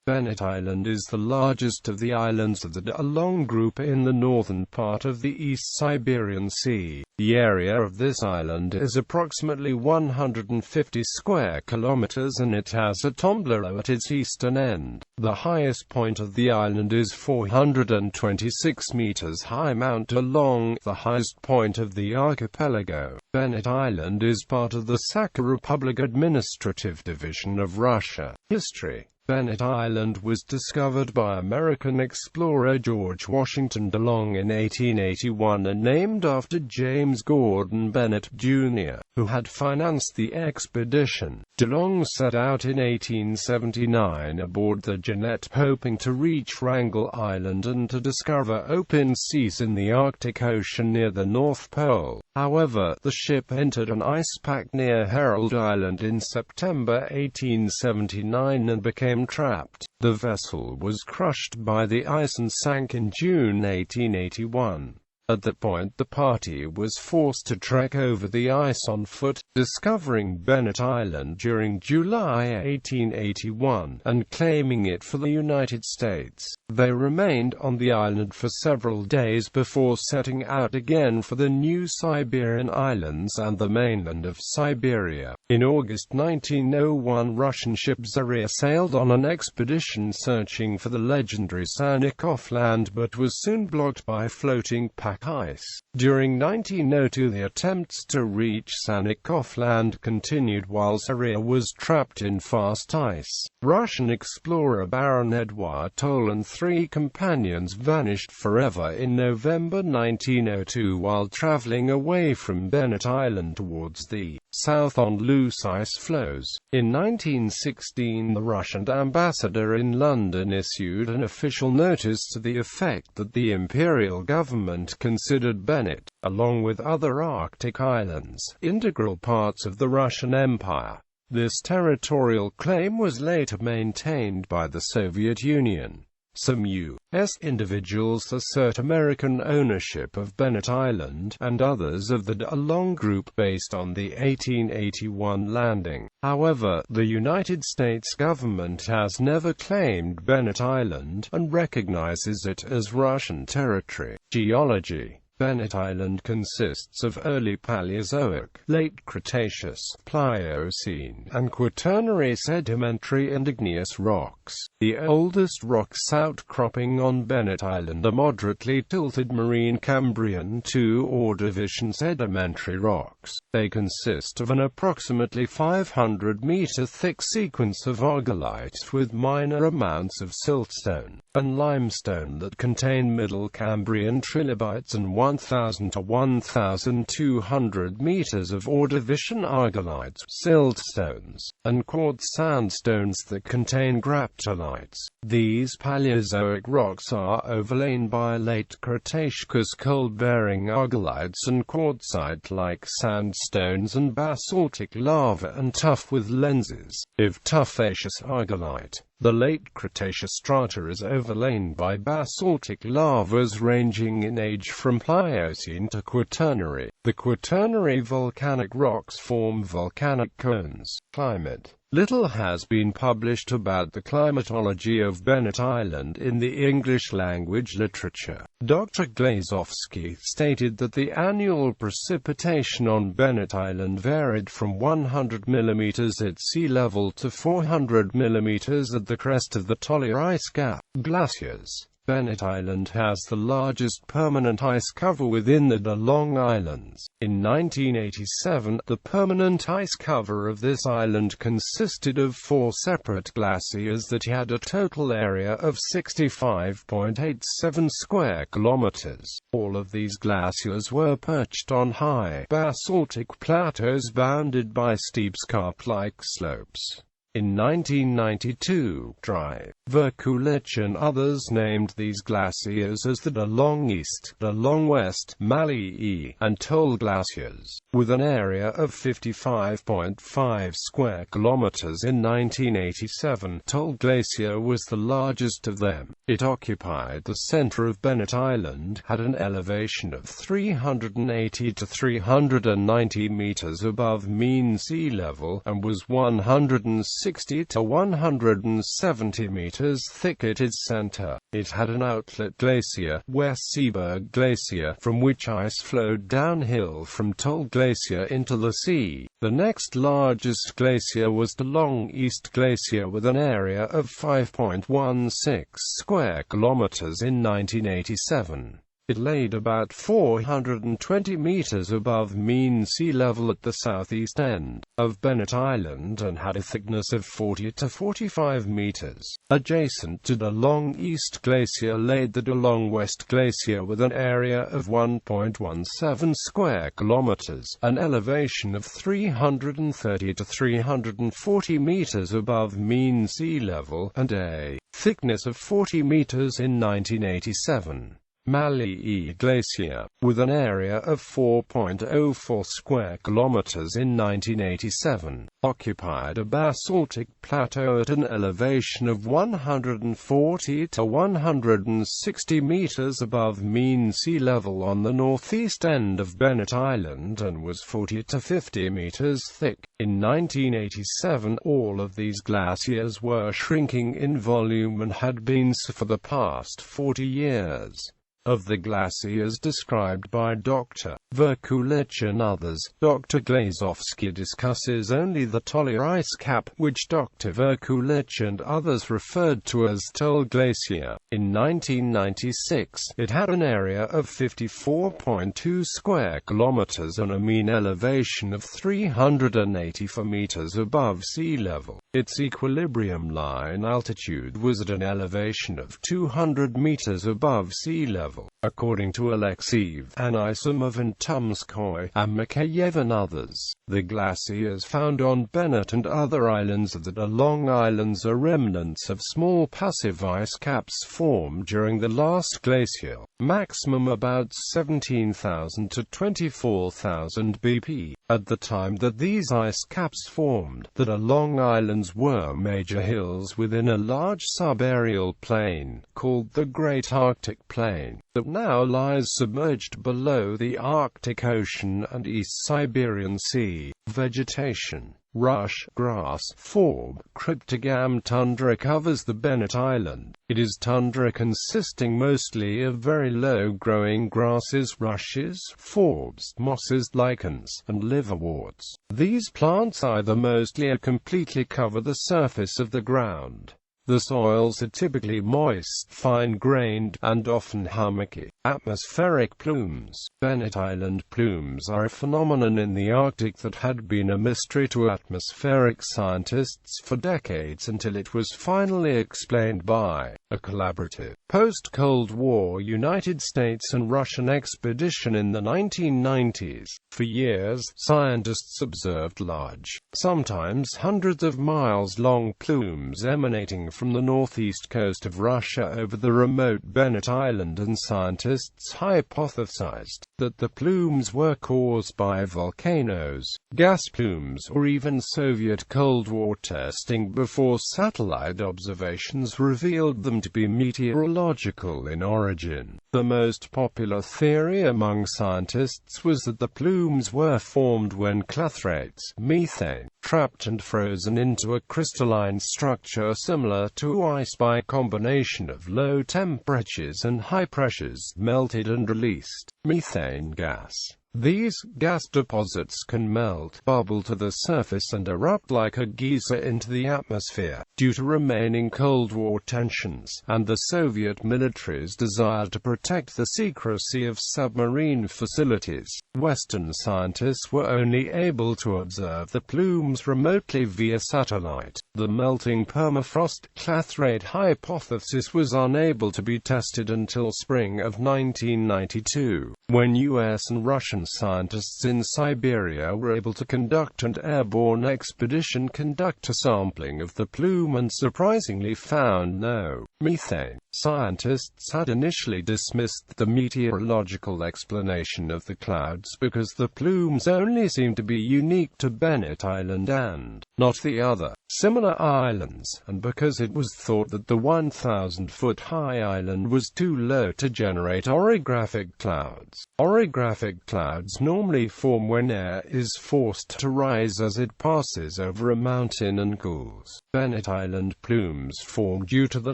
Bennett Island is the largest of the islands of the Delong group in the northern part of the East Siberian Sea. The area of this island is approximately 150 square kilometers and it has a tombolo at its eastern end. The highest point of the island is 426 meters high Mount Delong, the highest point of the archipelago. Bennett Island is part of the Sakha Republic administrative division of Russia. History. Bennett Island was discovered by American explorer George Washington Delong in 1881 and named after James Gordon Bennett, Jr., who had financed the expedition. Delong set out in 1879 aboard the Jeannette, hoping to reach Wrangel Island and to discover open seas in the Arctic Ocean near the North Pole. However, the ship entered an ice pack near Herald Island in September 1879 and became trapped. The vessel was crushed by the ice and sank in June 1881. At that point the party was forced to trek over the ice on foot, discovering Bennett Island during July 1881, and claiming it for the United States. They remained on the island for several days before setting out again for the New Siberian Islands and the mainland of Siberia. In August 1901, Russian ship Zarya sailed on an expedition searching for the legendary Sannikov land but was soon blocked by floating pack ice. During 1902 the attempts to reach Sannikov land continued while Zarya was trapped in fast ice. Russian explorer Baron Edouard Toll and 3 companions vanished forever in November 1902 while traveling away from Bennett Island towards the south on loose ice floes. In 1916 the Russian ambassador in London issued an official notice to the effect that the imperial government considered Bennett, along with other Arctic islands, integral parts of the Russian Empire. This territorial claim was later maintained by the Soviet Union. Some U.S. individuals assert American ownership of Bennett Island, and others of the Delong group based on the 1881 landing. However, the United States government has never claimed Bennett Island, and recognizes it as Russian territory. Geology. Bennett Island consists of early Paleozoic, late Cretaceous, Pliocene, and Quaternary sedimentary and igneous rocks. The oldest rocks outcropping on Bennett Island are moderately tilted marine Cambrian to Ordovician sedimentary rocks. They consist of an approximately 500-meter thick sequence of argillites with minor amounts of siltstone and limestone that contain Middle Cambrian trilobites and 1,000 to 1,200 meters of Ordovician argillites, siltstones, and quartz sandstones that contain graptolites. These Paleozoic rocks are overlain by late Cretaceous coal-bearing argillites and quartzite-like sandstones and basaltic lava and tuff with lenses of tufaceous argillite. The late Cretaceous strata is overlain by basaltic lavas ranging in age from Pliocene to Quaternary. The Quaternary volcanic rocks form volcanic cones. Climate. Little has been published about the climatology of Bennett Island in the English language literature. Dr. Glazowski stated that the annual precipitation on Bennett Island varied from 100 mm at sea level to 400 mm at the crest of the Toller ice cap. Glaciers. Bennett Island has the largest permanent ice cover within the Delong Islands. In 1987, the permanent ice cover of this island consisted of 4 separate glaciers that had a total area of 65.87 square kilometers. All of these glaciers were perched on high, basaltic plateaus bounded by steep scarp-like slopes. In 1992, Dry, Verkulich and others named these glaciers as the Delong East, Delong West, Mallee, and Toll glaciers. With an area of 55.5 square kilometers in 1987, Toll Glacier was the largest of them. It occupied the center of Bennett Island, had an elevation of 380 to 390 meters above mean sea level, and was 160 60 to 170 meters thick at its center. It had an outlet glacier, West Seaberg Glacier, from which ice flowed downhill from Toll Glacier into the sea. The next largest glacier was Delong East Glacier with an area of 5.16 square kilometers in 1987. It laid about 420 meters above mean sea level at the southeast end of Bennett Island and had a thickness of 40 to 45 meters. Adjacent to Delong East Glacier laid the Delong West Glacier with an area of 1.17 square kilometers, an elevation of 330 to 340 meters above mean sea level, and a thickness of 40 meters in 1987. Mallee Glacier, with an area of 4.04 square kilometers in 1987, occupied a basaltic plateau at an elevation of 140 to 160 meters above mean sea level on the northeast end of Bennett Island and was 40 to 50 meters thick. In 1987, all of these glaciers were shrinking in volume and had been so for the past 40 years. Of the glaciers described by Dr. Verkulich and others, Dr. Glazovsky discusses only the Toller ice cap, which Dr. Verkulich and others referred to as Toll Glacier. In 1996, it had an area of 54.2 square kilometers and a mean elevation of 384 meters above sea level. Its equilibrium line altitude was at an elevation of 200 meters above sea level. According to Alexeyev, Anisimov and Tumskoy, Mikheyev and others, the glaciers found on Bennett and other islands of the Delong Islands are remnants of small passive ice caps formed during the last glacial maximum about 17,000 to 24,000 BP. At the time that these ice caps formed, the Delong Islands were major hills within a large subaerial plain, called the Great Arctic Plain, that now lies submerged below the Arctic Ocean and East Siberian Sea. Vegetation: rush, grass, forb, cryptogam tundra covers the Bennett Island. It is tundra consisting mostly of very low-growing grasses, rushes, forbs, mosses, lichens, and liverworts. These plants either mostly or completely cover the surface of the ground. The soils are typically moist, fine-grained, and often hummocky. Atmospheric plumes. Bennett Island plumes are a phenomenon in the Arctic that had been a mystery to atmospheric scientists for decades until it was finally explained by a collaborative, post-Cold War United States and Russian expedition in the 1990s. For years, scientists observed large, sometimes hundreds of miles long plumes emanating from the northeast coast of Russia over the remote Bennett Island, and scientists hypothesized that the plumes were caused by volcanoes, gas plumes, or even Soviet Cold War testing before satellite observations revealed them to be meteorological in origin. The most popular theory among scientists was that the plumes were formed when clathrates, methane, trapped and frozen into a crystalline structure similar to ice by a combination of low temperatures and high pressures, melted and released methane gas. These gas deposits can melt, bubble to the surface and erupt like a geyser into the atmosphere, due to remaining Cold War tensions, and the Soviet military's desire to protect the secrecy of submarine facilities. Western scientists were only able to observe the plumes remotely via satellite. The melting permafrost clathrate hypothesis was unable to be tested until spring of 1992, when US and Russian scientists in Siberia were able to conduct an airborne expedition conduct a sampling of the plume and surprisingly found no Methane. Scientists had initially dismissed the meteorological explanation of the clouds because the plumes only seemed to be unique to Bennett Island and not the other similar islands, and because it was thought that the 1,000-foot-high island was too low to generate orographic clouds. Orographic clouds normally form when air is forced to rise as it passes over a mountain and cools. Bennett Island plumes form due to the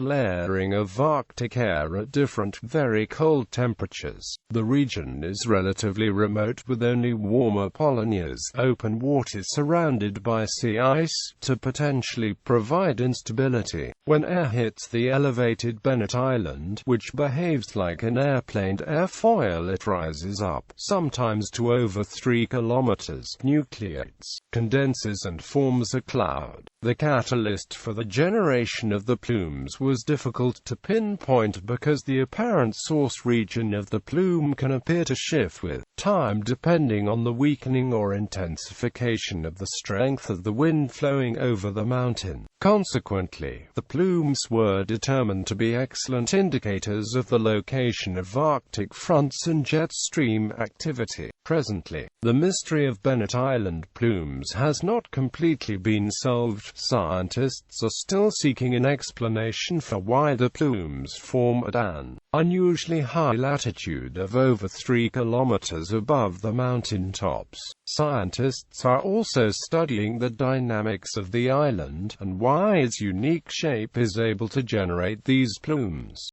layering of Arctic air at different, very cold temperatures. The region is relatively remote with only warmer Polonia's open water surrounded by sea ice to potentially provide instability. When air hits the elevated Bennett Island, which behaves like an airplane airfoil, it rises up, sometimes to over 3 kilometers, nucleates, condenses and forms a cloud. The catalyst for the generation of the plumes was difficult to pinpoint because the apparent source region of the plume can appear to shift with time depending on the weakening or intensification of the strength of the wind flowing over the mountain. Consequently, the plumes were determined to be excellent indicators of the location of Arctic fronts and jet stream activity. Presently, the mystery of Bennett Island plumes has not completely been solved. Scientists are still seeking an explanation for why the plumes form at an unusually high latitude of over 3 kilometers above the mountain tops. Scientists are also studying the dynamics of the island and why its unique shape is able to generate these plumes.